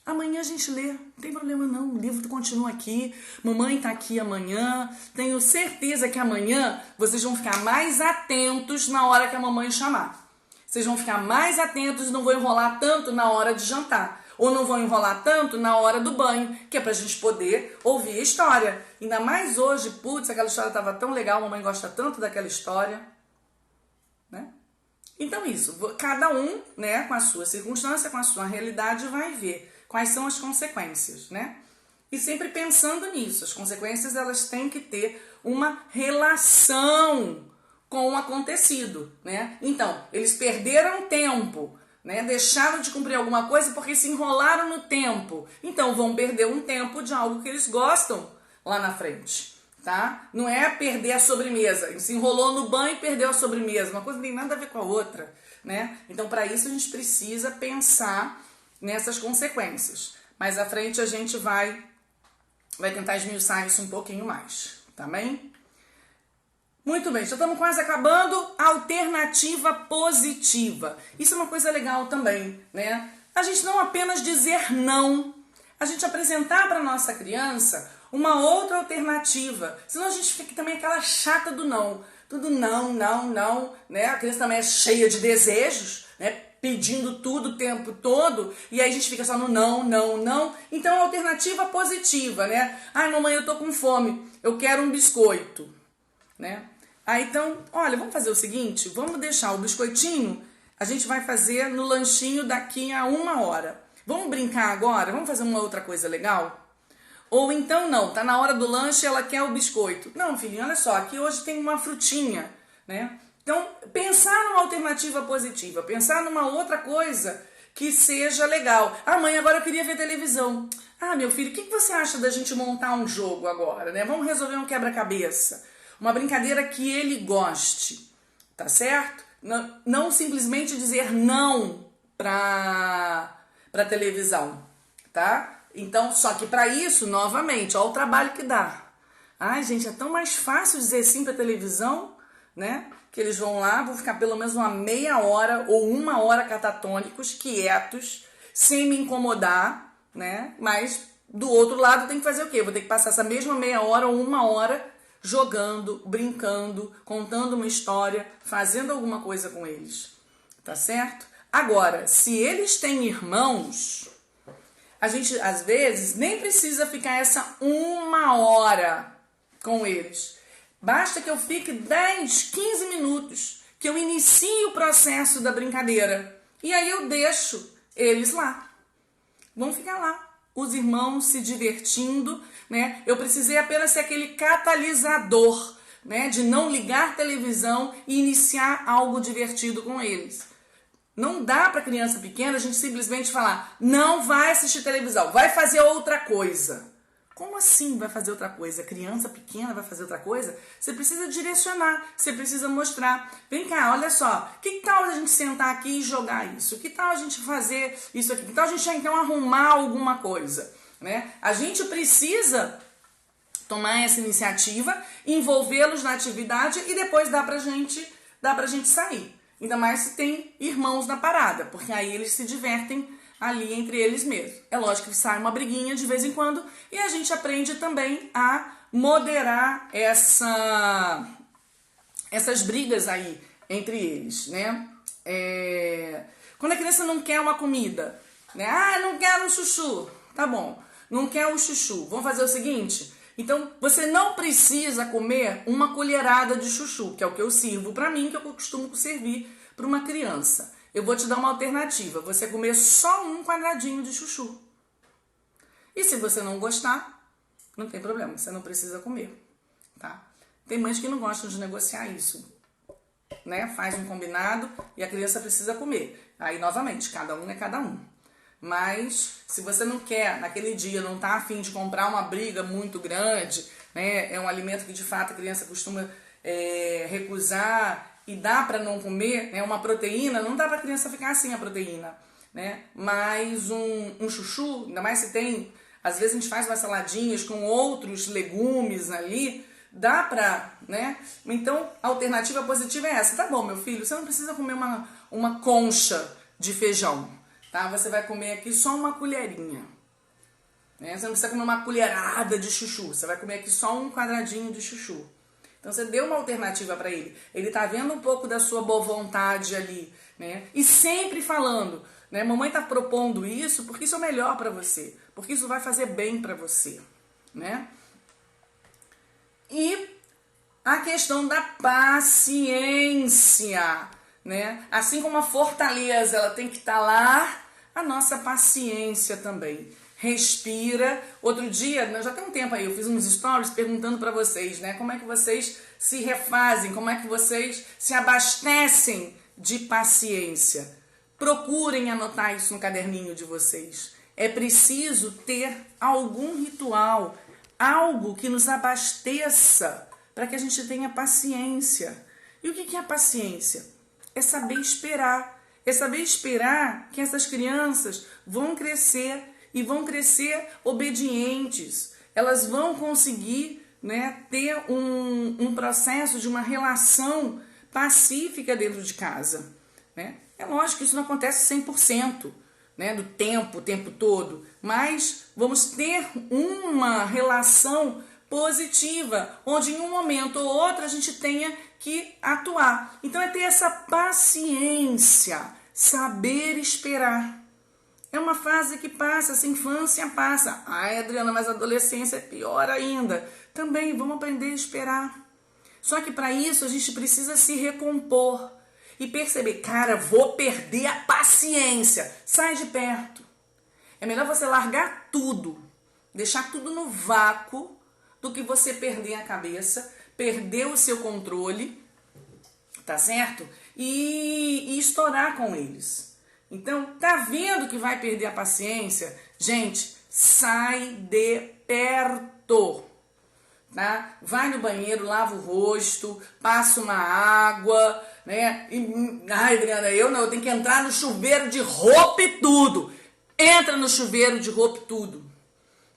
Amanhã a gente lê, não tem problema não, o livro continua aqui, mamãe tá aqui amanhã, tenho certeza que amanhã vocês vão ficar mais atentos na hora que a mamãe chamar. Vocês vão ficar mais atentos e não vão enrolar tanto na hora de jantar, ou não vão enrolar tanto na hora do banho, que é pra gente poder ouvir a história. Ainda mais hoje, putz, aquela história tava tão legal, a mamãe gosta tanto daquela história, né? Então isso, cada um, né, com a sua circunstância, com a sua realidade, vai ver quais são as consequências, né? E sempre pensando nisso, as consequências elas têm que ter uma relação com o acontecido, né? Então, eles perderam tempo, né? Deixaram de cumprir alguma coisa porque se enrolaram no tempo. Então, vão perder um tempo de algo que eles gostam lá na frente, tá? Não é perder a sobremesa. Ele se enrolou no banho e perdeu a sobremesa. Uma coisa não tem nada a ver com a outra, né? Então, para isso, a gente precisa pensar nessas consequências. Mais à frente a gente vai tentar esmiuçar isso um pouquinho mais, tá bem? Muito bem, já estamos quase acabando. Alternativa positiva. Isso é uma coisa legal também, né? A gente não apenas dizer não, a gente apresentar para nossa criança uma outra alternativa. Senão a gente fica também aquela chata do não. Tudo não, né? A criança também é cheia de desejos, né? Pedindo tudo o tempo todo, e aí a gente fica só no não. Então, alternativa positiva, né? Ai, mamãe, eu tô com fome, eu quero um biscoito, né? Aí, então, olha, vamos fazer o seguinte, vamos deixar o biscoitinho, a gente vai fazer no lanchinho daqui a 1 hora. Vamos brincar agora? Vamos fazer uma outra coisa legal? Ou então, não, tá na hora do lanche e ela quer o biscoito. Não, filhinho, olha só, aqui hoje tem uma frutinha, né? Então, pensar numa alternativa positiva, pensar numa outra coisa que seja legal. Ah, mãe, agora eu queria ver televisão. Ah, meu filho, o que você acha da gente montar um jogo agora, né? Vamos resolver um quebra-cabeça. Uma brincadeira que ele goste, tá certo? Não simplesmente dizer não pra televisão, tá? Então, só que para isso, novamente, ó o trabalho que dá. Ai, gente, é tão mais fácil dizer sim pra televisão, né? Que eles vão lá, vão ficar pelo menos uma meia hora ou uma hora catatônicos, quietos, sem me incomodar, né? Mas do outro lado tem que fazer o quê? Vou ter que passar essa mesma meia hora ou uma hora jogando, brincando, contando uma história, fazendo alguma coisa com eles, tá certo? Agora, se eles têm irmãos, a gente às vezes nem precisa ficar essa uma hora com eles. Basta que eu fique 10, 15 minutos, que eu inicie o processo da brincadeira. E aí eu deixo eles lá. Vão ficar lá, os irmãos se divertindo, né? Eu precisei apenas ser aquele catalisador, né? De não ligar televisão e iniciar algo divertido com eles. Não dá para criança pequena a gente simplesmente falar, não vai assistir televisão, vai fazer outra coisa. Como assim vai fazer outra coisa? Criança pequena vai fazer outra coisa? Você precisa direcionar, você precisa mostrar. Vem cá, olha só, que tal a gente sentar aqui e jogar isso? Que tal a gente fazer isso aqui? Que tal a gente então arrumar alguma coisa? Né? A gente precisa tomar essa iniciativa, envolvê-los na atividade e depois dá pra gente sair. Ainda mais se tem irmãos na parada, porque aí eles se divertem ali entre eles mesmos. É lógico que sai uma briguinha de vez em quando e a gente aprende também a moderar essas brigas aí entre eles, né? Quando a criança não quer uma comida, né? Ah, não quero um chuchu. Tá bom, não quer o chuchu. Vamos fazer o seguinte? Então, você não precisa comer uma colherada de chuchu, que é o que eu sirvo para mim, que eu costumo servir para uma criança. Eu vou te dar uma alternativa, você comer só um quadradinho de chuchu. E se você não gostar, não tem problema, você não precisa comer, tá? Tem mães que não gostam de negociar isso, né? Faz um combinado e a criança precisa comer. Aí, novamente, cada um é cada um. Mas, se você não quer, naquele dia, não tá a fim de comprar uma briga muito grande, né? É um alimento que, de fato, a criança costuma recusar e dá para não comer, né? Uma proteína, não dá para a criança ficar sem a proteína, né? Mas um chuchu, ainda mais se tem, às vezes a gente faz umas saladinhas com outros legumes ali, dá pra, né? Então, a alternativa positiva é essa. Tá bom, meu filho, você não precisa comer uma concha de feijão, tá? Você vai comer aqui só uma colherinha, né? Você não precisa comer uma colherada de chuchu, você vai comer aqui só um quadradinho de chuchu. Então, você deu uma alternativa para ele. Ele tá vendo um pouco da sua boa vontade ali, né? E sempre falando, né? Mamãe tá propondo isso porque isso é melhor para você. Porque isso vai fazer bem para você, né? E a questão da paciência, né? Assim como a fortaleza, ela tem que estar lá, a nossa paciência também. Respira. Outro dia, já tem um tempo aí, eu fiz uns stories perguntando para vocês, né? Como é que vocês se refazem, como é que vocês se abastecem de paciência. Procurem anotar isso no caderninho de vocês. É preciso ter algum ritual, algo que nos abasteça para que a gente tenha paciência. E o que é a paciência? É saber esperar. É saber esperar que essas crianças vão crescer e vão crescer obedientes. Elas vão conseguir, né, ter um processo de uma relação pacífica dentro de casa, né? É lógico que isso não acontece 100%, né, do tempo, o tempo todo, mas vamos ter uma relação positiva, onde em um momento ou outro a gente tenha que atuar. Então é ter essa paciência, saber esperar. É uma fase que passa, essa infância passa. Ai, Adriana, mas a adolescência é pior ainda. Também vamos aprender a esperar. Só que para isso a gente precisa se recompor e perceber, cara, vou perder a paciência. Sai de perto. É melhor você largar tudo, deixar tudo no vácuo, do que você perder a cabeça, perder o seu controle, tá certo? E estourar com eles. Então, tá vendo que vai perder a paciência? Gente, sai de perto, tá? Vai no banheiro, lava o rosto, passa uma água, né? Ai, Adriana, eu tenho que entrar no chuveiro de roupa e tudo. Entra no chuveiro de roupa e tudo,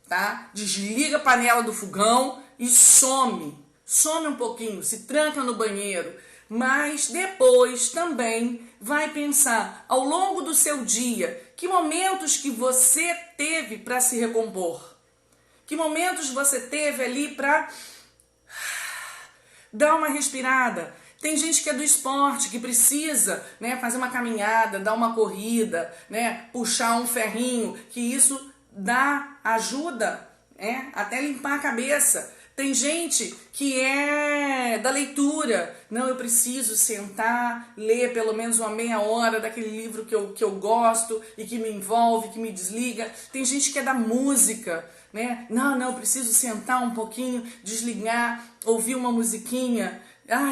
tá? Desliga a panela do fogão e some. Some um pouquinho, se tranca no banheiro. Mas depois também vai pensar ao longo do seu dia que momentos que você teve para se recompor. Que momentos você teve ali para dar uma respirada. Tem gente que é do esporte, que precisa, né, fazer uma caminhada, dar uma corrida, né, puxar um ferrinho, que isso ajuda, até limpar a cabeça. Tem gente que é da leitura. Não, eu preciso sentar, ler pelo menos uma meia hora daquele livro que eu gosto e que me envolve, que me desliga. Tem gente que é da música, né? Não, eu preciso sentar um pouquinho, desligar, ouvir uma musiquinha.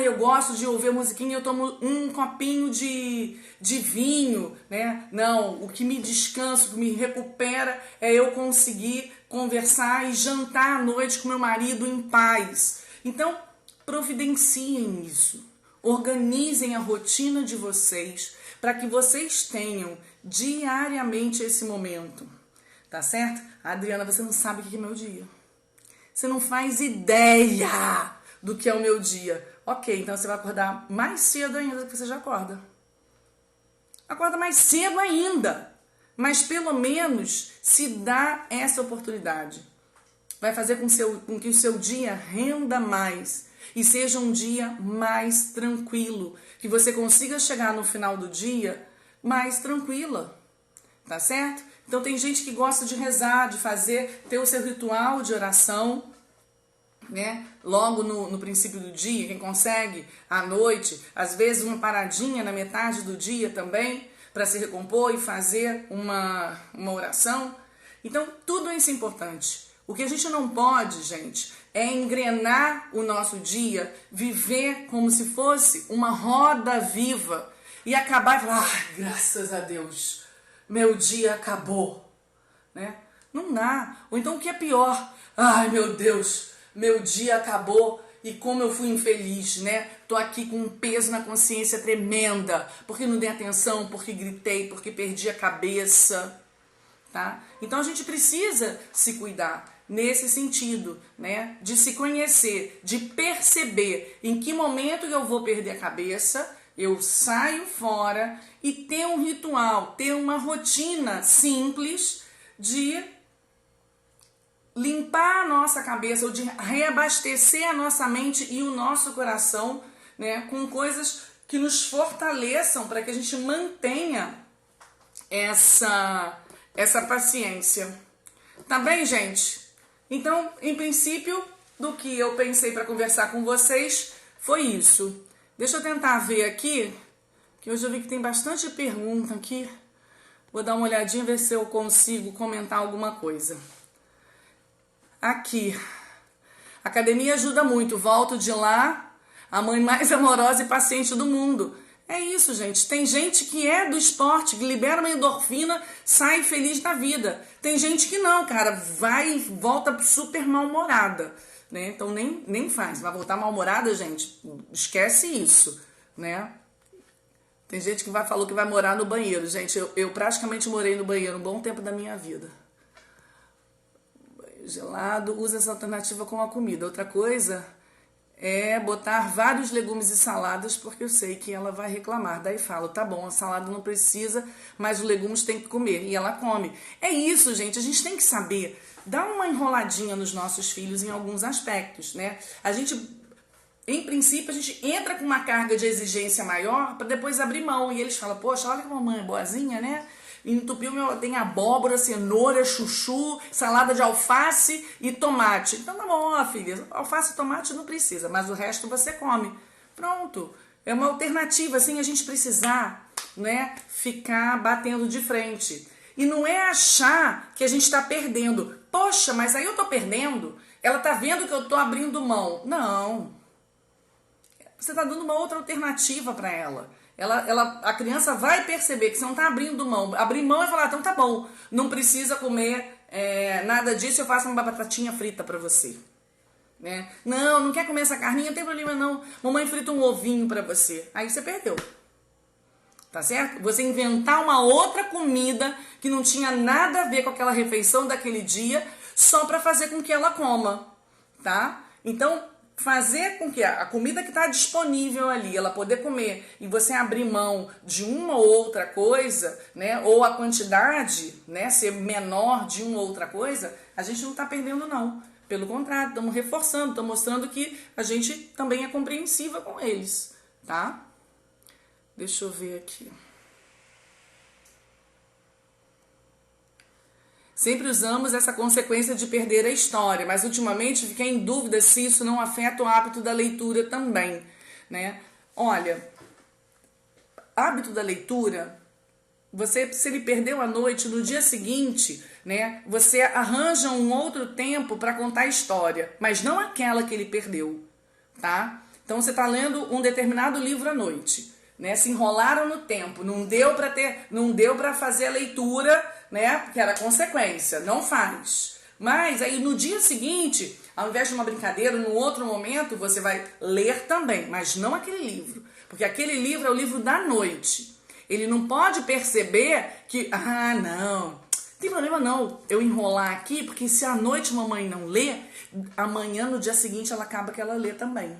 Eu gosto de ouvir a musiquinha, eu tomo um copinho de vinho, né? Não, o que me descansa, o que me recupera é eu conseguir conversar e jantar à noite com meu marido em paz. Então, providenciem isso. Organizem a rotina de vocês para que vocês tenham diariamente esse momento. Tá certo? Adriana, você não sabe o que é meu dia. Você não faz ideia do que é o meu dia. Ok, então você vai acordar mais cedo ainda do que você já acorda. Acorda mais cedo ainda. Mas pelo menos se dá essa oportunidade. Vai fazer com que o seu dia renda mais e seja um dia mais tranquilo. Que você consiga chegar no final do dia mais tranquila. Tá certo? Então tem gente que gosta de rezar, de ter o seu ritual de oração, né? Logo no princípio do dia, quem consegue à noite, às vezes uma paradinha na metade do dia também, para se recompor e fazer uma oração. Então, tudo isso é importante. O que a gente não pode, gente, é engrenar o nosso dia, viver como se fosse uma roda viva e acabar e falar, graças a Deus, meu dia acabou, né? Não dá. Ou então o que é pior, meu Deus, meu dia acabou e como eu fui infeliz, né? Tô aqui com um peso na consciência tremenda, porque não dei atenção, porque gritei, porque perdi a cabeça, tá? Então a gente precisa se cuidar nesse sentido, né? De se conhecer, de perceber em que momento eu vou perder a cabeça, eu saio fora e ter um ritual, ter uma rotina simples de limpar a nossa cabeça ou de reabastecer a nossa mente e o nosso coração, né, com coisas que nos fortaleçam para que a gente mantenha essa paciência. Tá bem, gente? Então, em princípio, do que eu pensei para conversar com vocês foi isso. Deixa eu tentar ver aqui, que hoje eu vi que tem bastante pergunta aqui. Vou dar uma olhadinha, ver se eu consigo comentar alguma coisa. Aqui, academia ajuda muito, volto de lá, a mãe mais amorosa e paciente do mundo. É isso, gente, tem gente que é do esporte, que libera uma endorfina, sai feliz da vida. Tem gente que não, cara, vai e volta super mal-humorada, né? Então nem faz, vai voltar mal-humorada, gente, esquece isso, né? Tem gente que falou que vai morar no banheiro, gente, eu praticamente morei no banheiro um bom tempo da minha vida. Gelado, usa essa alternativa com a comida. Outra coisa é botar vários legumes e saladas, porque eu sei que ela vai reclamar. Daí falo, tá bom, a salada não precisa, mas os legumes tem que comer. E ela come. É isso, gente, a gente tem que saber dar uma enroladinha nos nossos filhos em alguns aspectos, né? A gente, em princípio, a gente entra com uma carga de exigência maior para depois abrir mão. E eles falam, poxa, olha que a mamãe é boazinha, né? Entupiu, tem abóbora, cenoura, chuchu, salada de alface e tomate. Então tá bom, ó, filha, alface e tomate não precisa, mas o resto você come. Pronto, é uma alternativa, sem a gente precisar, né, ficar batendo de frente. E não é achar que a gente está perdendo. Poxa, mas aí eu tô perdendo? Ela tá vendo que eu tô abrindo mão. Não. Você tá dando uma outra alternativa para ela. A criança vai perceber que você não está abrindo mão. Abrir mão é falar, então tá bom, não precisa comer nada disso, eu faço uma batatinha frita para você. Né? Não quer comer essa carninha, não tem problema não. Mamãe frita um ovinho para você. Aí você perdeu. Tá certo? Você inventar uma outra comida que não tinha nada a ver com aquela refeição daquele dia, só para fazer com que ela coma, tá? Então, fazer com que a comida que está disponível ali, ela poder comer e você abrir mão de uma ou outra coisa, né? Ou a quantidade, né? Ser menor de uma ou outra coisa, a gente não está perdendo não. Pelo contrário, estamos reforçando, estamos mostrando que a gente também é compreensiva com eles, tá? Deixa eu ver aqui. Sempre usamos essa consequência de perder a história, mas ultimamente fiquei em dúvida se isso não afeta o hábito da leitura também, né? Olha, hábito da leitura, se ele perdeu a noite, no dia seguinte, né, você arranja um outro tempo para contar a história, mas não aquela que ele perdeu, tá? Então você está lendo um determinado livro à noite. Né, se enrolaram no tempo, não deu para fazer a leitura, né, que era consequência, não faz. Mas aí no dia seguinte, ao invés de uma brincadeira, num outro momento, você vai ler também, mas não aquele livro, porque aquele livro é o livro da noite. Ele não pode perceber que, não tem problema não, eu enrolar aqui, porque se à noite a mamãe não lê, amanhã no dia seguinte ela acaba que ela lê também,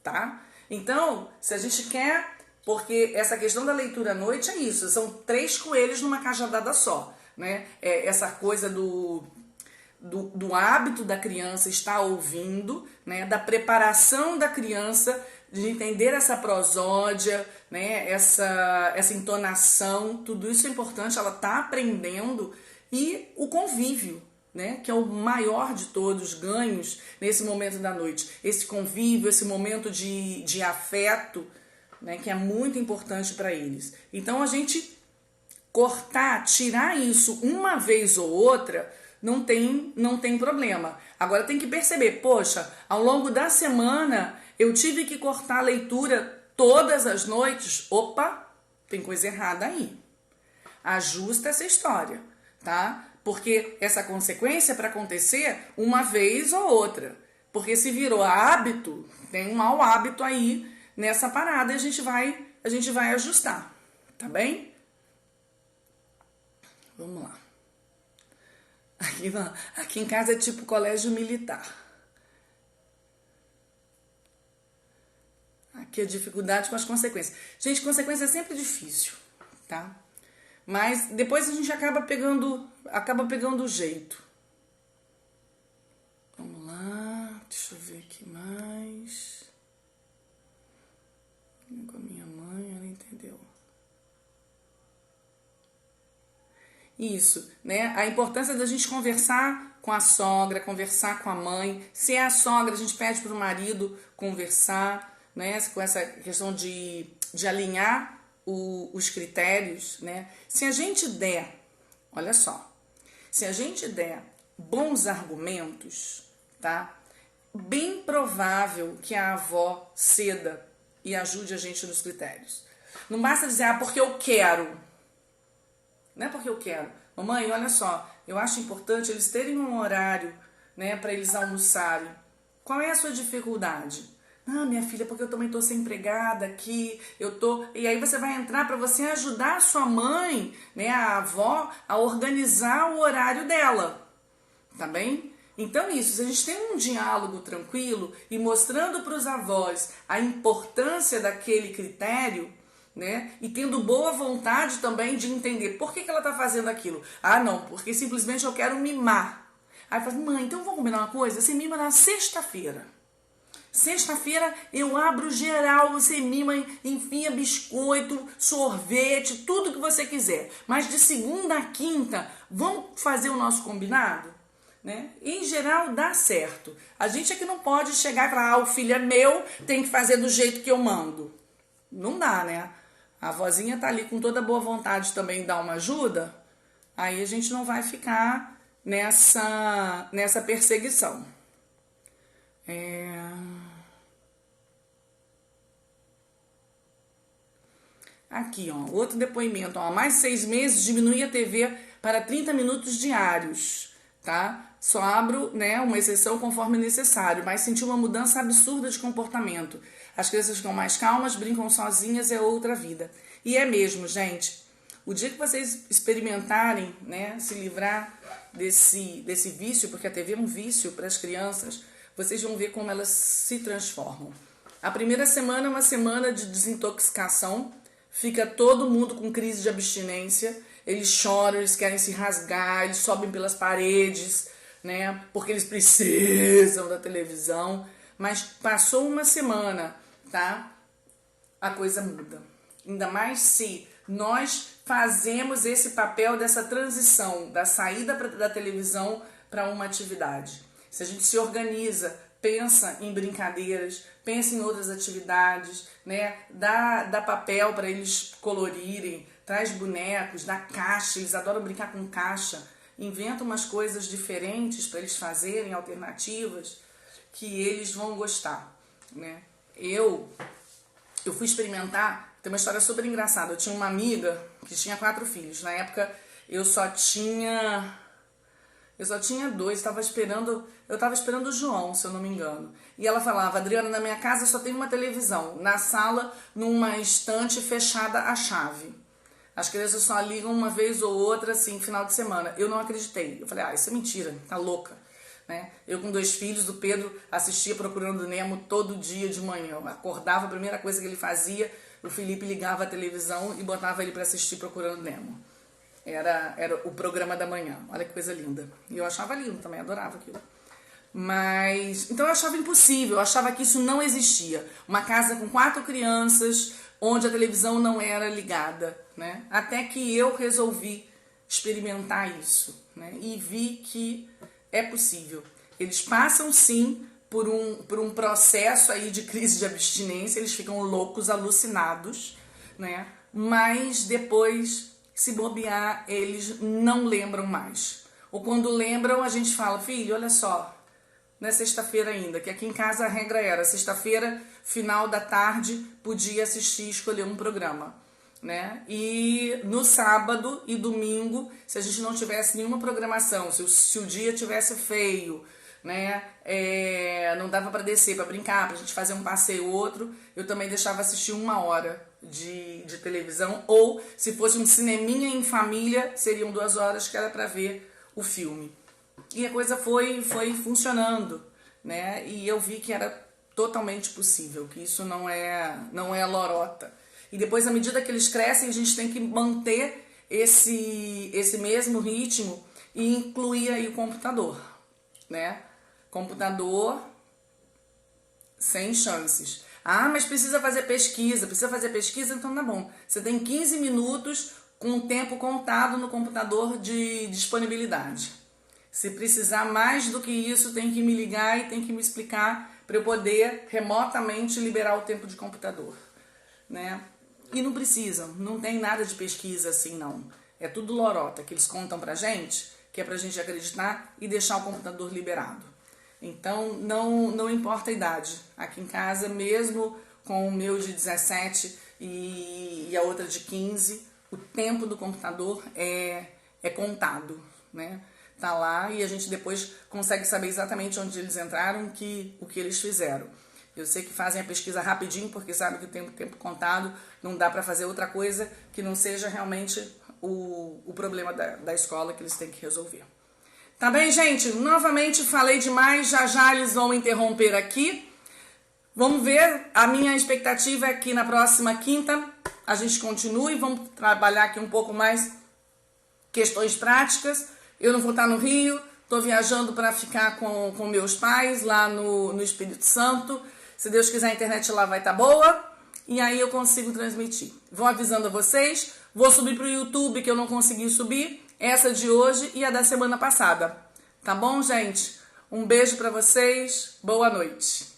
tá? Então, se a gente quer... Porque essa questão da leitura à noite é isso, são 3 coelhos numa cajadada só, né? Essa coisa do hábito da criança estar ouvindo, né? Da preparação da criança de entender essa prosódia, né? Essa entonação, tudo isso é importante, ela está aprendendo, e o convívio, né, que é o maior de todos os ganhos nesse momento da noite. Esse convívio, esse momento de afeto, né, que é muito importante para eles. Então, a gente tirar isso uma vez ou outra, não tem problema. Agora, tem que perceber, poxa, ao longo da semana, eu tive que cortar a leitura todas as noites. Opa, tem coisa errada aí. Ajusta essa história, tá? Porque essa consequência é para acontecer uma vez ou outra. Porque se virou hábito, tem um mau hábito aí nessa parada, e a gente vai ajustar, tá bem? Vamos lá. Aqui em casa é tipo colégio militar. Aqui é dificuldade com as consequências. Gente, consequência é sempre difícil, tá? Mas depois a gente acaba pegando o jeito. Vamos lá, deixa eu ver aqui mais. Com a minha mãe, ela entendeu. Isso, né? A importância da gente conversar com a sogra, conversar com a mãe. Se é a sogra, a gente pede para o marido conversar, né? Com essa questão de alinhar os critérios, né? Se a gente der, olha só, se a gente der bons argumentos, tá? Bem provável que a avó ceda e ajude a gente nos critérios. Não basta dizer, porque eu quero. Não é porque eu quero. Mamãe, olha só, eu acho importante eles terem um horário, né, para eles almoçarem. Qual é a sua dificuldade? Minha filha, porque eu também estou sem empregada aqui, E aí você vai entrar para você ajudar a sua mãe, né, a avó, a organizar o horário dela. Tá bem? Então isso, se a gente tem um diálogo tranquilo e mostrando para os avós a importância daquele critério, né? E tendo boa vontade também de entender por que ela está fazendo aquilo. Não, porque simplesmente eu quero mimar. Aí fala, mãe, então vamos combinar uma coisa? Você mima na sexta-feira. Sexta-feira eu abro geral, você mima, enfia biscoito, sorvete, tudo que você quiser. Mas de segunda a quinta, vamos fazer o nosso combinado? Né? Em geral dá certo. A gente é que não pode chegar e falar, o filho é meu, tem que fazer do jeito que eu mando. Não dá, né? A vozinha tá ali com toda boa vontade também dar uma ajuda, aí a gente não vai ficar nessa perseguição. Aqui, ó, outro depoimento, ó, mais 6 meses diminui a TV para 30 minutos diários, tá? Só abro, né, uma exceção conforme necessário, mas senti uma mudança absurda de comportamento. As crianças ficam mais calmas, brincam sozinhas, é outra vida. E é mesmo, gente. O dia que vocês experimentarem, né, se livrar desse vício, porque a TV é um vício para as crianças, vocês vão ver como elas se transformam. A primeira semana é uma semana de desintoxicação, fica todo mundo com crise de abstinência, eles choram, eles querem se rasgar, eles sobem pelas paredes, né, porque eles precisam da televisão, mas passou uma semana, tá? A coisa muda. Ainda mais se nós fazemos esse papel dessa transição, da saída da televisão para uma atividade. Se a gente se organiza, pensa em brincadeiras, pensa em outras atividades, né? Dá papel para eles colorirem, traz bonecos, dá caixa, eles adoram brincar com caixa, inventa umas coisas diferentes para eles fazerem, alternativas, que eles vão gostar, né? Eu fui experimentar, tem uma história super engraçada. Eu tinha uma amiga que tinha 4 filhos. Na época eu só tinha 2, eu tava esperando o João, se eu não me engano. E ela falava: Adriana, na minha casa só tem uma televisão, na sala, numa estante fechada à chave. As crianças só ligam uma vez ou outra, assim, final de semana. Eu não acreditei. Eu falei: isso é mentira, tá louca. Né? Eu com 2 filhos, o Pedro assistia Procurando Nemo todo dia de manhã. Eu acordava, a primeira coisa que ele fazia, o Felipe ligava a televisão e botava ele para assistir Procurando Nemo. Era o programa da manhã. Olha que coisa linda. E eu achava lindo também, adorava aquilo. Mas, então eu achava impossível, eu achava que isso não existia. Uma casa com 4 crianças, onde a televisão não era ligada, né? Até que eu resolvi experimentar isso, né? E vi que é possível. Eles passam sim por um processo aí de crise de abstinência, eles ficam loucos, alucinados, né? Mas depois, se bobear, eles não lembram mais. Ou quando lembram, a gente fala: filho, olha só, não é sexta-feira ainda, que aqui em casa a regra era sexta-feira, final da tarde, podia assistir, escolher um programa, né? E no sábado e domingo, se a gente não tivesse nenhuma programação, se o dia tivesse feio, né, não dava para descer, para brincar, pra gente fazer um passeio ou outro, eu também deixava assistir 1 hora de televisão, ou se fosse um cineminha em família, seriam 2 horas que era para ver o filme. E a coisa foi funcionando, né? E eu vi que era totalmente possível, que isso não é lorota. E depois, à medida que eles crescem, a gente tem que manter esse mesmo ritmo e incluir aí o computador, né? Computador sem chances. Mas precisa fazer pesquisa, então tá bom. Você tem 15 minutos com o tempo contado no computador de disponibilidade. Se precisar mais do que isso, tem que me ligar e tem que me explicar para eu poder remotamente liberar o tempo de computador, né? E não precisam, não tem nada de pesquisa assim, não. É tudo lorota que eles contam pra gente, que é pra gente acreditar e deixar o computador liberado. Então, não importa a idade. Aqui em casa, mesmo com o meu de 17 e a outra de 15, o tempo do computador é contado, né? Tá lá e a gente depois consegue saber exatamente onde eles entraram, o que eles fizeram. Eu sei que fazem a pesquisa rapidinho, porque sabem que tem o tempo contado, não dá para fazer outra coisa que não seja realmente o problema da escola que eles têm que resolver. Tá bem, gente? Novamente falei demais, já eles vão interromper aqui. Vamos ver, a minha expectativa é que na próxima quinta a gente continue, vamos trabalhar aqui um pouco mais questões práticas. Eu não vou estar no Rio, estou viajando para ficar com meus pais lá no Espírito Santo. Se Deus quiser, a internet lá vai estar boa e aí eu consigo transmitir. Vou avisando a vocês, vou subir para o YouTube que eu não consegui subir, essa de hoje e a da semana passada. Tá bom, gente? Um beijo para vocês, boa noite.